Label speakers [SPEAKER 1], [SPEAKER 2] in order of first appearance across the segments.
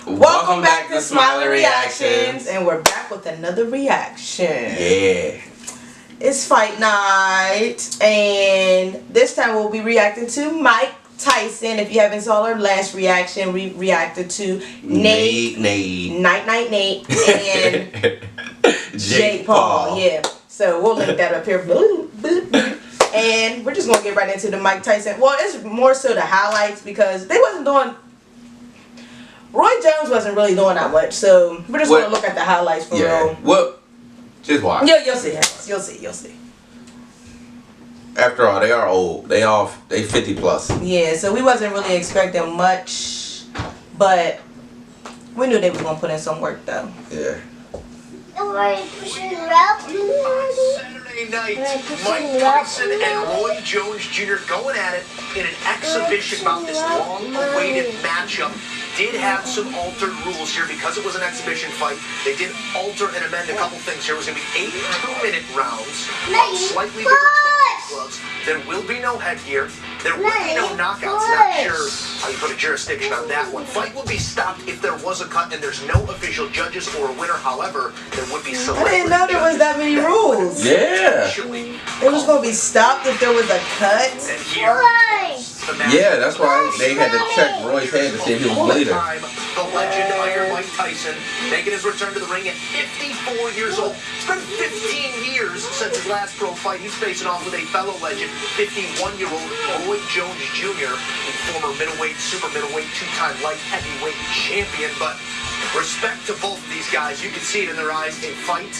[SPEAKER 1] Welcome back to Smiley Reactions, and we're back with another reaction.
[SPEAKER 2] Yeah.
[SPEAKER 1] It's fight night, and this time we'll be reacting to Mike Tyson. If you haven't saw our last reaction, we reacted to Nate, Night, and Jake Paul. Yeah. So we'll link that up here. And we're just gonna get right into the Mike Tyson. Well, it's more so the highlights because they wasn't doing. Roy Jones wasn't really doing that much, so we're just gonna look at the highlights for real.
[SPEAKER 2] Well, just watch.
[SPEAKER 1] Yeah, you'll see. You'll see.
[SPEAKER 2] After all, they are old. They 50 plus.
[SPEAKER 1] Yeah, so we wasn't really expecting much, but we knew they was gonna put in some work though.
[SPEAKER 2] Yeah.
[SPEAKER 3] Saturday night, Mike Tyson and Roy Jones Jr. going at it in an exhibition about this long-awaited matchup. Did have some altered rules here because it was an exhibition fight. They did alter and amend a couple things here. It was going to be 8 2-minute rounds, slightly bigger 12 gloves. There will be no headgear. There will be no knockouts. Not sure how you put a jurisdiction on that one. Fight will be stopped if there was a cut and there's no official judges or a winner. However, there would be
[SPEAKER 1] I didn't know there was that many rules.
[SPEAKER 2] Yeah.
[SPEAKER 1] It was going to be stopped if there was a cut.
[SPEAKER 3] And here,
[SPEAKER 2] yeah, that's why they had to check Roy's head to see if he was bleeding.
[SPEAKER 3] The legend Iron Mike Tyson making his return to the ring at 54 years old. It's been 15 years since his last pro fight. He's facing off with a fellow legend, 51-year-old Roy Jones Jr., a former middleweight, super middleweight, 2-time light heavyweight champion. But respect to both of these guys. You can see it in their eyes. A fight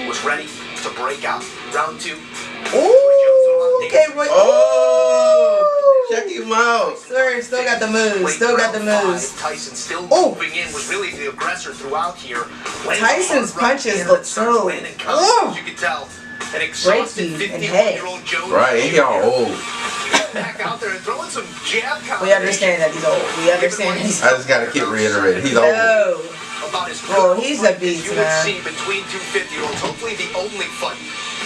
[SPEAKER 3] was ready to break out. Round 2.
[SPEAKER 1] Ooh, okay, Roy.
[SPEAKER 2] Oh, check him out.
[SPEAKER 1] Sir, still got the moves. Still got the moves.
[SPEAKER 3] Tyson still moving in, was really the aggressor throughout here.
[SPEAKER 1] Tyson's punches look so.
[SPEAKER 3] You can tell. An exhausted 51-year-old Jones.
[SPEAKER 2] Right, he all old.
[SPEAKER 3] Back out there and throwing some jab.
[SPEAKER 1] We understand that he's old. We understand he's old.
[SPEAKER 2] I just gotta keep reiterating, he's old.
[SPEAKER 1] No.
[SPEAKER 3] About his
[SPEAKER 1] he's a beast,
[SPEAKER 3] you
[SPEAKER 1] man.
[SPEAKER 3] would see between two 50-year-olds. Hopefully the only fight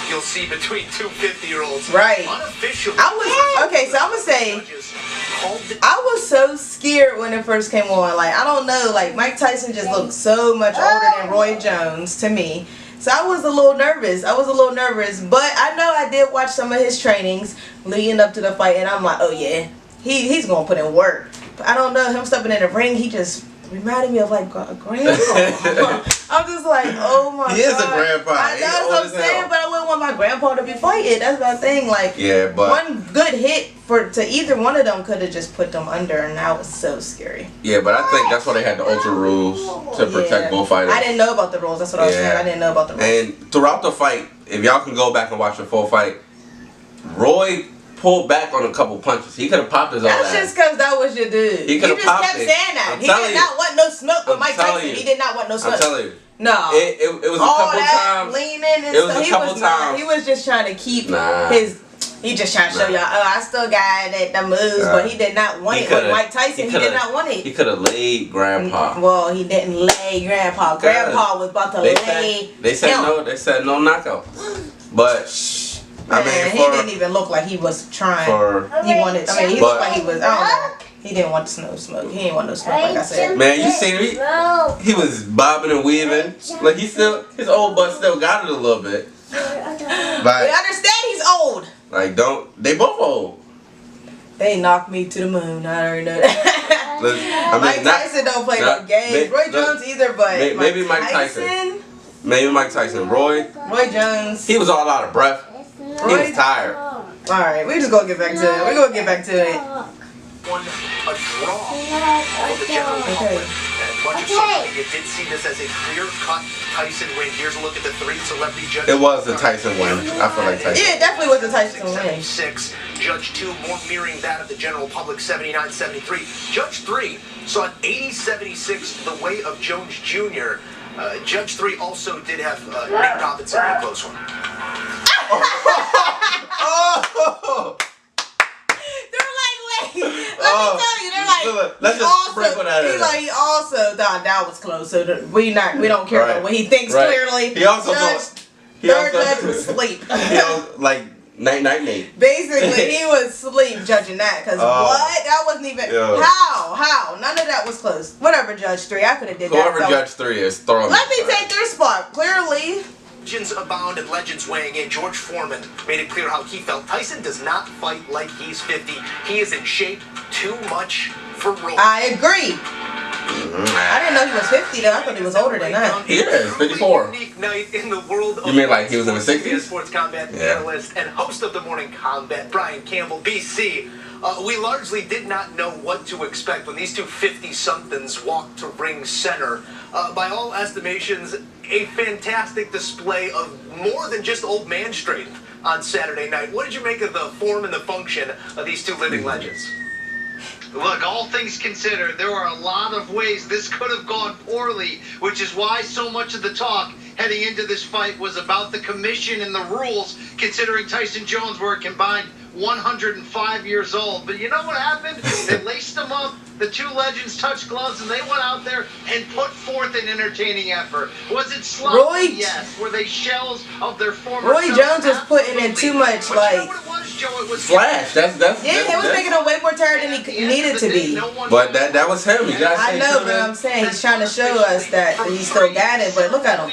[SPEAKER 3] you'll see between two 50-year-olds.
[SPEAKER 1] Right.
[SPEAKER 3] Unofficially.
[SPEAKER 1] Okay, so I'm gonna say I was so scared when it first came on. Like, I don't know, like Mike Tyson just looked so much older than Roy Jones to me. So I was a little nervous. But I know I did watch some of his trainings leading up to the fight, and I'm like, oh yeah, he's gonna put in work. But I don't know, him stepping in the ring, he just reminded me of like a grandpa. I'm just like, oh my god.
[SPEAKER 2] He is a grandpa.
[SPEAKER 1] I know that's what I'm saying, but I wouldn't want my grandpa to be fighting. That's my thing. Like,
[SPEAKER 2] yeah, but
[SPEAKER 1] one good hit to either one of them could have just put them under, and that was so scary.
[SPEAKER 2] Yeah, but I think that's why they had the ultra rules to protect both fighters.
[SPEAKER 1] I didn't know about the rules. That's what I was saying. I didn't know about the rules.
[SPEAKER 2] And throughout the fight, if y'all can go back and watch the full fight, Roy pulled back on a couple punches. He could have popped his own ass.
[SPEAKER 1] That's just because that was your dude.
[SPEAKER 2] He
[SPEAKER 1] just kept saying that. He did not want no smoke with Mike Tyson. He did not want no smoke.
[SPEAKER 2] I'm telling you.
[SPEAKER 1] No.
[SPEAKER 2] It was a couple times.
[SPEAKER 1] Leaning and stuff. He was just trying to keep his. He just trying to show y'all, oh, I still got the moves, but he did not want it. With Mike Tyson, he did not want it.
[SPEAKER 2] He could have laid Grandpa.
[SPEAKER 1] Well, he didn't lay Grandpa. Grandpa was about to lay.
[SPEAKER 2] They said no. They said no knockout. But
[SPEAKER 1] I mean, he didn't even look like he was trying. He wanted. I mean, he looked like he was. I don't know. He didn't want no smoke. He didn't want no smoke, like I said.
[SPEAKER 2] Man, you seen he was bobbing and weaving. Like his old butt still got it a little bit.
[SPEAKER 1] Like, we understand he's old.
[SPEAKER 2] Like, they both old.
[SPEAKER 1] They knocked me to the moon. I already know that. Mike Tyson don't play no games. Roy Jones either, but
[SPEAKER 2] maybe Mike Tyson. Maybe Mike Tyson. Roy
[SPEAKER 1] Jones.
[SPEAKER 2] He was all out of breath. He was tired.
[SPEAKER 1] Alright, we just gonna get back to it. We're gonna get back to it.
[SPEAKER 3] A draw. All of the general public. And much of something, you did see this as a clear-cut Tyson win. Here's a look at the 3 celebrity judges.
[SPEAKER 2] It was the Tyson win. I feel like Tyson.
[SPEAKER 1] Yeah, it definitely was the Tyson win.
[SPEAKER 3] 76. Judge 2 more mirroring that of the general public, 79-73. Judge 3 saw an 80-76 the way of Jones Jr. Judge 3 also did have Nick Robinson in a close one.
[SPEAKER 2] Oh!
[SPEAKER 1] Let me tell you, they're like,
[SPEAKER 2] let's just sprinkle that in.
[SPEAKER 1] He also thought that was close, so we don't care about what he thinks clearly.
[SPEAKER 2] He also
[SPEAKER 1] third judge was asleep.
[SPEAKER 2] Night, Nate.
[SPEAKER 1] Basically, he was asleep judging that. Because what? That wasn't even...
[SPEAKER 2] Yo.
[SPEAKER 1] How? None of that was close. Whatever, Judge 3. I could have did
[SPEAKER 2] Whoever
[SPEAKER 1] that.
[SPEAKER 2] Judge 3 is throwing.
[SPEAKER 1] Let me take their spot. Clearly.
[SPEAKER 3] Legends abound and legends weighing in. George Foreman made it clear how he felt. Tyson does not fight like he's 50. He is in shape too much for Roy.
[SPEAKER 1] I agree. I didn't know he was 50 though. I thought he was older than that.
[SPEAKER 2] He is 54.
[SPEAKER 3] Unique night in the world of
[SPEAKER 2] You mean like he was in the 60s?
[SPEAKER 3] Sports Combat analyst and host of the Morning Combat, Brian Campbell, BC. We largely did not know what to expect when these two 50-somethings walked to ring center. By all estimations, a fantastic display of more than just old man strength on Saturday night. What did you make of the form and the function of these two living legends?
[SPEAKER 4] Look, all things considered, there are a lot of ways this could have gone poorly, which is why so much of the talk heading into this fight was about the commission and the rules, considering Tyson Jones were a combined 105 years old. But you know what happened? They laced them up, the two legends touched gloves, and they went out there and put forth an entertaining effort. Was it sloppy?
[SPEAKER 1] Roy,
[SPEAKER 4] yes. Were they shells of their former
[SPEAKER 1] Roy
[SPEAKER 4] selves?
[SPEAKER 1] Jones was putting in too much,
[SPEAKER 4] But
[SPEAKER 1] like...
[SPEAKER 4] you know what it was, Joe? It was
[SPEAKER 2] Flash. That's
[SPEAKER 1] Yeah, he was making him way more tired than he needed to be.
[SPEAKER 2] But that was him. You gotta
[SPEAKER 1] I
[SPEAKER 2] say
[SPEAKER 1] know, but I'm saying he's trying to show us that he's still got it, but look at him.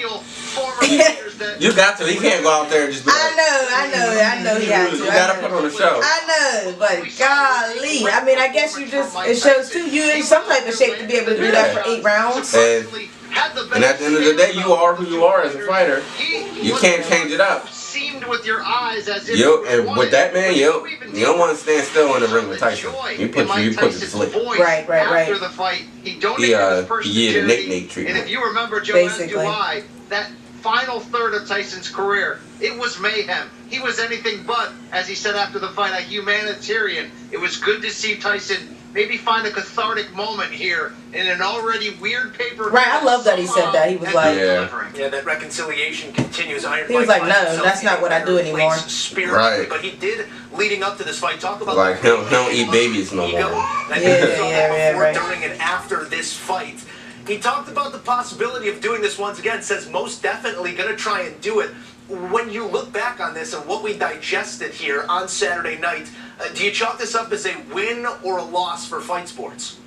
[SPEAKER 2] You got to. He can't go out there and just be like,
[SPEAKER 1] I know he had to.
[SPEAKER 2] You gotta put on a show.
[SPEAKER 1] I know, but golly. I mean, I guess it shows too, you in some type of shape to be able to do that for 8 rounds.
[SPEAKER 2] And at the end of the day, you are who you are as a fighter. You can't change it up.
[SPEAKER 4] Seemed with your eyes as if
[SPEAKER 2] And with that man, you don't want to stand still in the ring with Tyson. You put it to sleep.
[SPEAKER 1] Right.
[SPEAKER 4] After the fight, he donated his purse to
[SPEAKER 2] the
[SPEAKER 4] charity.
[SPEAKER 2] Nate treatment.
[SPEAKER 4] And if you remember, Joe, as do I, that final third of Tyson's career, it was mayhem. He was anything but, as he said after the fight, a humanitarian. It was good to see Tyson maybe find a cathartic moment here in an already weird paper.
[SPEAKER 1] Right, I love that he said that. He was like,
[SPEAKER 3] yeah, that reconciliation continues.
[SPEAKER 1] He was like, no, that's not what I do anymore.
[SPEAKER 2] Right.
[SPEAKER 3] But he did, leading up to this fight, talk about
[SPEAKER 2] like he don't eat babies no more.
[SPEAKER 1] Right.
[SPEAKER 3] During and after this fight. He talked about the possibility of doing this once again, says most definitely going to try and do it. When you look back on this and what we digested here on Saturday night, do you chalk this up as a win or a loss for fight sports?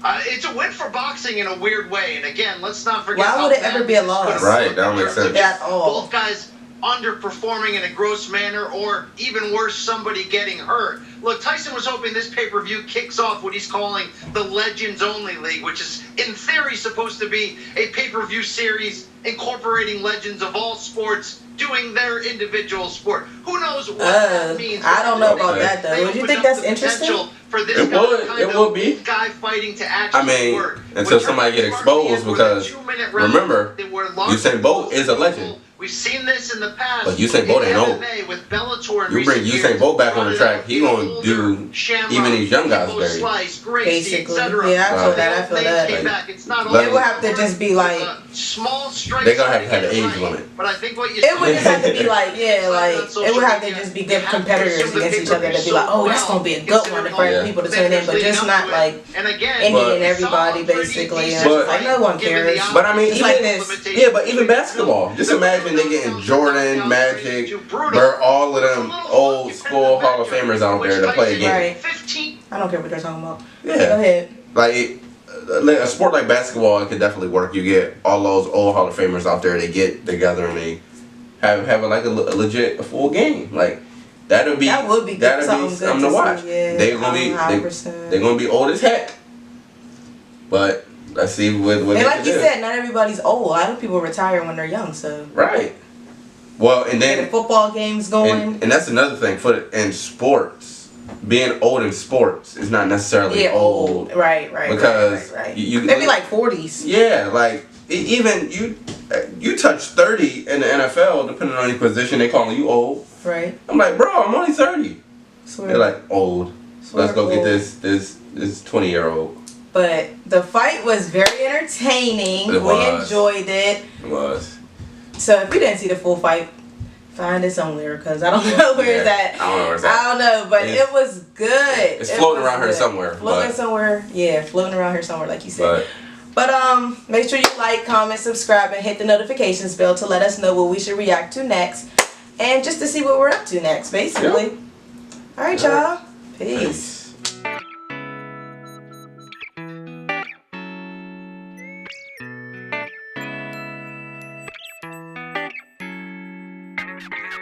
[SPEAKER 4] It's a win for boxing in a weird way. And again, let's not forget.
[SPEAKER 1] Why would it ever be a loss?
[SPEAKER 2] Right, that don't make sense.
[SPEAKER 1] At all.
[SPEAKER 4] Both guys underperforming in a gross manner, or even worse, somebody getting hurt. Look, Tyson was hoping this pay-per-view kicks off what he's calling the Legends Only League, which is, in theory, supposed to be a pay-per-view series incorporating legends of all sports doing their individual sport. Who knows what that means?
[SPEAKER 1] I don't know about that, though. Would you think that's interesting?
[SPEAKER 4] For this
[SPEAKER 2] It would be.
[SPEAKER 4] Guy fighting to actually work.
[SPEAKER 2] Until somebody get exposed, because remember, Usain Bolt is a legend.
[SPEAKER 4] We've seen this in the past.
[SPEAKER 2] But Usain Bolt ain't old.
[SPEAKER 4] With Bellator
[SPEAKER 2] You bring Usain Bolt back on the track, he gonna do even these young guys dirty.
[SPEAKER 1] Basically, yeah, I feel that.
[SPEAKER 4] It's not
[SPEAKER 1] it would have to just be like
[SPEAKER 4] small strikes.
[SPEAKER 2] They gonna have an age limit.
[SPEAKER 4] But I think what you
[SPEAKER 1] it would just have to be like, it would have to just be good competitors against each other to be like, oh, that's gonna be a good one for people to tune in, but just not like any and everybody basically. And
[SPEAKER 2] but,
[SPEAKER 1] like no one cares.
[SPEAKER 2] But I mean,
[SPEAKER 1] like this.
[SPEAKER 2] Yeah, but even basketball. Just imagine they getting Jordan, Magic, Bird, all of them old school Hall of Famers out there to play a game.
[SPEAKER 1] Right. I don't care what they're talking about.
[SPEAKER 2] Yeah.
[SPEAKER 1] Go ahead.
[SPEAKER 2] Like a sport like basketball, it could definitely work. You get all those old Hall of Famers out there. They get together and they have like a legit full game. Like that would be something to watch.
[SPEAKER 1] Yeah,
[SPEAKER 2] they're gonna be old as heck. But let's see what
[SPEAKER 1] and
[SPEAKER 2] they
[SPEAKER 1] like
[SPEAKER 2] can
[SPEAKER 1] you
[SPEAKER 2] do.
[SPEAKER 1] said, not everybody's old. A lot of people retire when they're young. So
[SPEAKER 2] right. Well, and then
[SPEAKER 1] the football games going,
[SPEAKER 2] and that's another thing in sports. Being old in sports is not necessarily old.
[SPEAKER 1] Right.
[SPEAKER 2] Because
[SPEAKER 1] you maybe like 40s.
[SPEAKER 2] Yeah, like even you touch 30 in the NFL, depending on your position, they calling you old.
[SPEAKER 1] Right.
[SPEAKER 2] I'm like, bro, I'm only 30. They're like old. Let's go get this 20-year-old.
[SPEAKER 1] But the fight was very entertaining. We enjoyed it.
[SPEAKER 2] It was.
[SPEAKER 1] So if you didn't see the full fight, find it somewhere because I don't know where it's at.
[SPEAKER 2] I don't know where it's at.
[SPEAKER 1] I don't know, but it was good.
[SPEAKER 2] It's floating around here somewhere.
[SPEAKER 1] Floating somewhere. Yeah, floating around here somewhere, like you said. But make sure you like, comment, subscribe, and hit the notifications bell to let us know what we should react to next. and just to see what we're up to next, basically.
[SPEAKER 2] Yep.
[SPEAKER 1] All right, y'all. Peace.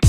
[SPEAKER 3] Peace.